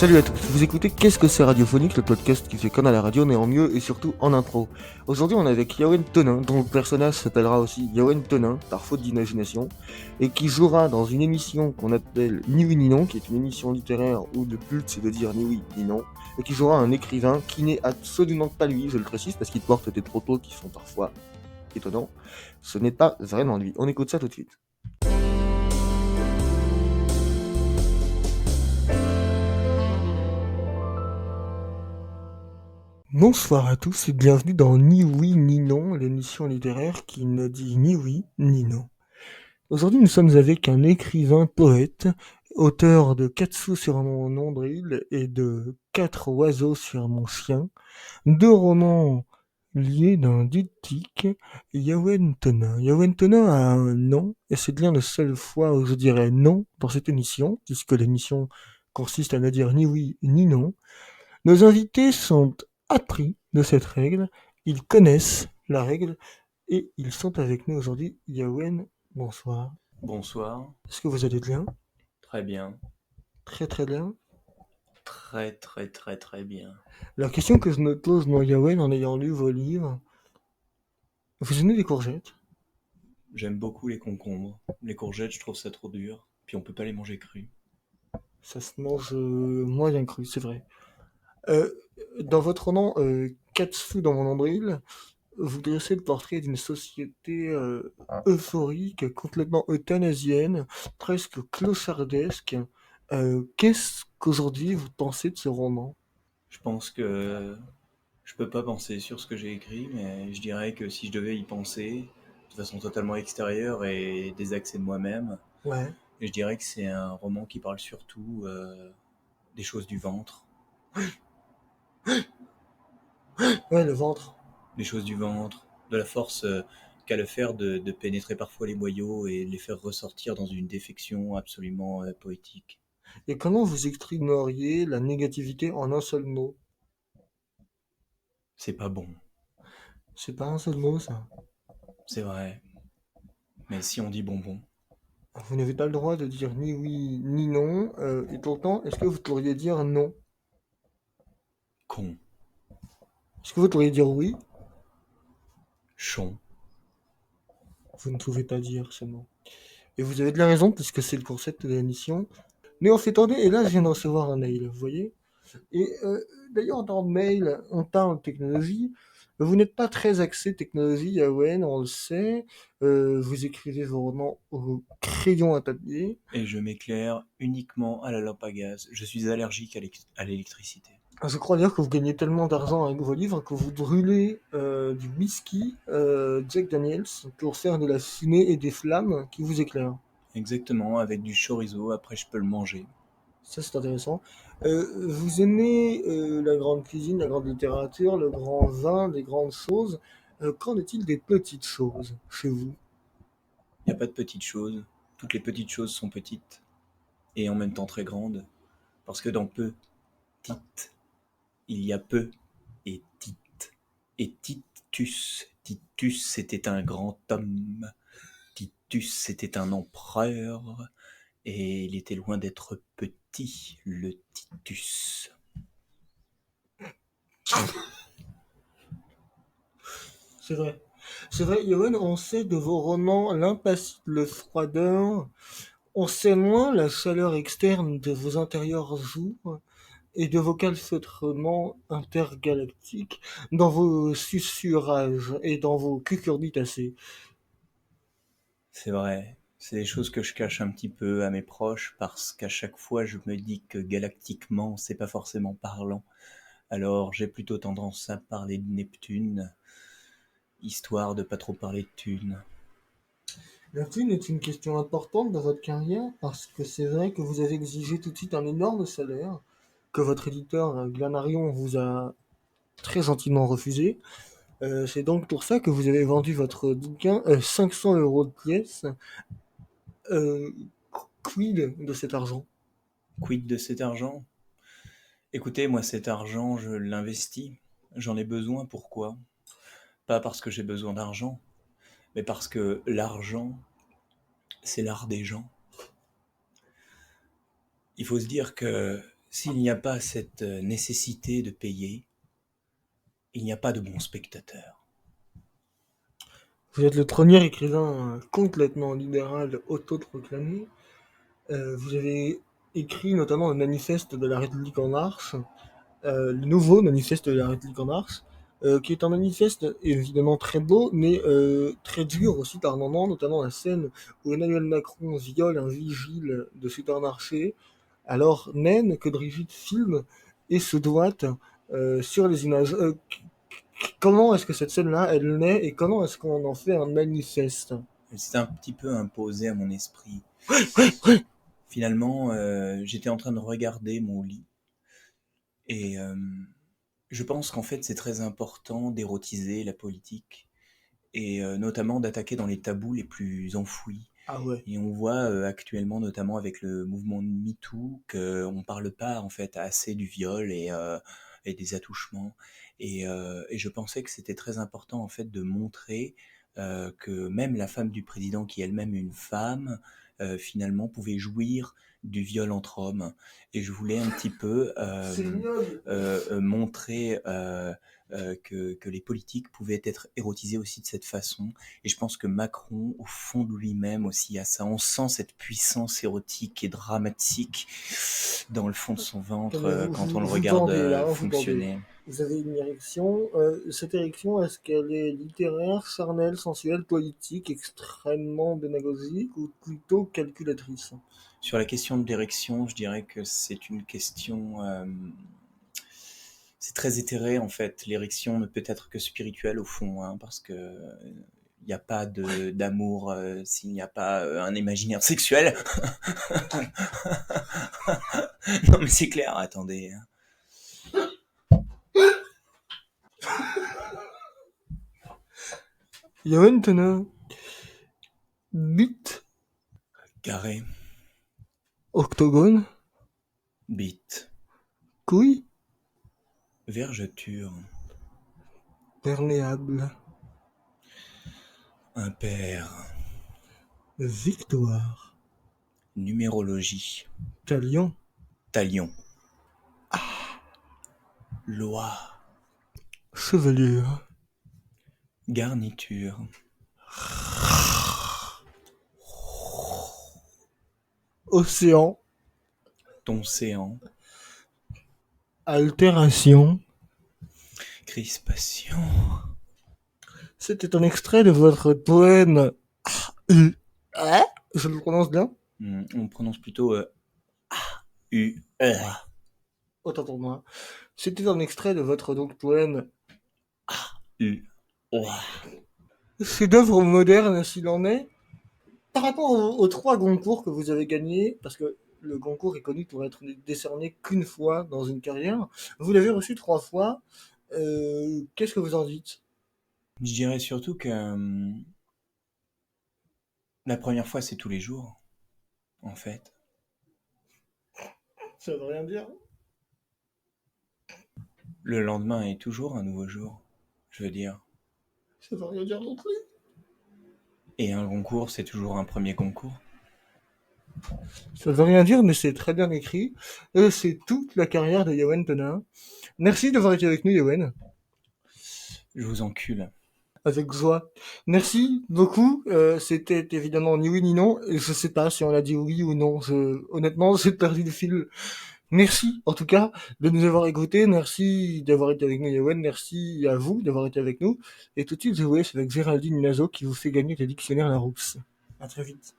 Salut à tous, vous écoutez Qu'est-ce que c'est radiophonique, le podcast qui fait comme à la radio mais en mieux et surtout en intro. Aujourd'hui on est avec Yawen Tonin, dont le personnage s'appellera aussi Yawen Tonin, par faute d'imagination, et qui jouera dans une émission qu'on appelle Ni oui ni non, qui est une émission littéraire où le but c'est de dire ni oui ni non, et qui jouera un écrivain qui n'est absolument pas lui, je le précise, parce qu'il porte des propos qui sont parfois étonnants. Ce n'est pas vraiment lui. On écoute ça tout de suite. Bonsoir à tous et bienvenue dans Ni oui ni non, l'émission littéraire qui ne dit ni oui ni non. Aujourd'hui nous sommes avec un écrivain poète, auteur de 4 sous sur mon nombril et de 4 oiseaux sur mon chien, 2 romans liés d'un diptyque, Yawen Tonin. Yawen Tonin a un nom, et c'est bien la seule fois où je dirais non dans cette émission, puisque l'émission consiste à ne dire ni oui ni non. Nos invités sont appris de cette règle, ils connaissent la règle et ils sont avec nous aujourd'hui. Yawen, bonsoir. Bonsoir, Est-ce que vous allez bien? très bien, Très très bien. très bien. La question que je me pose, moi, Yawen, en ayant lu vos livres, vous aimez les courgettes? J'aime beaucoup les concombres. Les courgettes, je trouve ça trop dur, puis on peut pas les manger crus. Ça se mange moyen cru, c'est vrai. Euh, dans votre nom, Katsu dans mon nombril, vous dressez le portrait d'une société euphorique, complètement euthanasienne, presque clochardesque. Qu'est-ce qu'aujourd'hui vous pensez de ce roman? Je pense que je peux pas penser sur ce que j'ai écrit, mais je dirais que si je devais y penser de façon totalement extérieure et désaxée de moi-même, Ouais, je dirais que c'est un roman qui parle surtout des choses du ventre, ouais, le ventre. des choses du ventre, de la force qu'a le faire de pénétrer parfois les boyaux et de les faire ressortir dans une défection absolument poétique. Et comment vous exprimeriez la négativité en un seul mot? C'est pas bon, C'est pas un seul mot, ça. c'est vrai. Mais si on dit bonbon, Vous n'avez pas le droit de dire ni oui ni non, et pourtant, est-ce que vous pourriez dire non? con, Est-ce que vous pourriez dire oui? chon, Vous ne pouvez pas dire ce mot. Et vous avez de la raison, puisque c'est le concept de la mission. Mais on s'étendait, et là, je viens de recevoir un mail, vous voyez? Et d'ailleurs, dans le mail, on parle technologie. Vous n'êtes pas très axé technologie, Yawen, on le sait. Vous écrivez vos romans au crayon à papier. et je m'éclaire uniquement à la lampe à gaz. Je suis allergique à l'électricité. Je crois d'ailleurs que vous gagnez tellement d'argent avec vos livres que vous brûlez du whisky Jack Daniels pour faire de la fumée et des flammes qui vous éclairent. Exactement, avec du chorizo, après je peux le manger. Ça, c'est intéressant. Vous aimez la grande cuisine, la grande littérature, le grand vin, les grandes choses. Qu'en est-il des petites choses chez vous? Il n'y a pas de petites choses. Toutes les petites choses sont petites et en même temps très grandes. Parce que dans petite, il y a peu et tite. Et Titus c'était un grand homme. Titus c'était un empereur. Et il était loin d'être petit, le Titus. C'est vrai. C'est vrai, Yoann, on sait de vos romans l'impassible froideur, on sait moins la chaleur externe de vos intérieurs jours et de vos calfeutrements intergalactiques dans vos susurrages et dans vos cucurbitacées. C'est vrai, c'est des choses que je cache un petit peu à mes proches parce qu'à chaque fois je me dis que galactiquement c'est pas forcément parlant. Alors j'ai plutôt tendance à parler de Neptune, histoire de pas trop parler de thunes. La thune est une question importante dans votre carrière parce que c'est vrai que vous avez exigé tout de suite un énorme salaire que votre éditeur Glanarion vous a très gentiment refusé. C'est donc pour ça que vous avez vendu votre bouquin 500 euros de pièce. Euh, Quid de cet argent? Quid de cet argent? Écoutez, moi cet argent je l'investis, j'en ai besoin, pourquoi? Pas parce que j'ai besoin d'argent, mais parce que l'argent c'est l'art des gens. Il faut se dire que S'il n'y a pas cette nécessité de payer, il n'y a pas de bons spectateurs. Vous êtes le premier écrivain complètement libéral autoproclamé. Vous avez écrit notamment le manifeste de la République en marche, le nouveau manifeste de la République en marche, qui est un manifeste évidemment très beau, mais très dur aussi par moments, notamment la scène où Emmanuel Macron viole un vigile de supermarché, alors même que Brigitte filme et se doite sur les images. Comment est-ce que cette scène-là, elle naît et comment est-ce qu'on en fait un manifeste? C'est un petit peu imposé à mon esprit. Ouais. Finalement, j'étais en train de regarder mon lit et je pense qu'en fait c'est très important d'érotiser la politique et notamment d'attaquer dans les tabous les plus enfouis. Ah ouais. Et on voit actuellement, notamment avec le mouvement de MeToo, qu'on ne parle pas en fait assez du viol et des attouchements. Et je pensais que c'était très important en fait de montrer que même la femme du président, qui est elle-même une femme, finalement pouvait jouir du viol entre hommes. Et je voulais un petit peu C'est ignoble. montrer que les politiques pouvaient être érotisés aussi de cette façon. Et je pense que Macron, au fond de lui-même aussi, a ça. On sent cette puissance érotique et dramatique dans le fond de son ventre Attendez, vous, quand on vous, le vous regarde bandez là, vous bandez. fonctionner. Vous avez une érection. Cette érection, est-ce qu'elle est littéraire, charnelle, sensuelle, politique, extrêmement démagogique ou plutôt calculatrice? Sur la question de l'érection, je dirais que c'est une question... c'est très éthéré en fait. L'érection ne peut être que spirituelle au fond, hein, parce que il n'y a pas d'amour s'il n'y a pas un imaginaire sexuel. Non mais c'est clair, attendez. Il y a maintenant bit, Carré, octogone, bite, couille, vergeture, perméable, impair, victoire, numérologie, talion, talion, loi, chevelure, garniture, océan, ton séant, altération. crispation. C'était un extrait de votre poème. Hein. Je le prononce bien? On prononce plutôt U, R, Autant pour moi. C'était un extrait de votre donc poème U, R. chef-d'œuvre moderne s'il en est. Par rapport aux trois Goncourt que vous avez gagnés, parce que le Goncourt est connu pour être décerné qu'une fois dans une carrière, vous l'avez reçu trois fois. Qu'est-ce que vous en dites? Je dirais surtout que la première fois, c'est tous les jours, en fait. Ça veut rien dire. Le lendemain est toujours un nouveau jour, je veux dire. Ça veut rien dire non plus. Et un concours, c'est toujours un premier concours. Ça veut rien dire, mais c'est très bien écrit. C'est toute la carrière de Yoann Penin. Merci d'avoir été avec nous, Yoann. Je vous encule. Avec joie. Merci beaucoup. C'était évidemment ni oui ni non. Et je sais pas si on a dit oui ou non. Honnêtement, j'ai perdu le fil. Merci, en tout cas, de nous avoir écoutés. Merci d'avoir été avec nous, Yoann. Merci à vous d'avoir été avec nous. Et tout de suite, je vous laisse avec Géraldine Nazo qui vous fait gagner le dictionnaire Larousse. À très vite.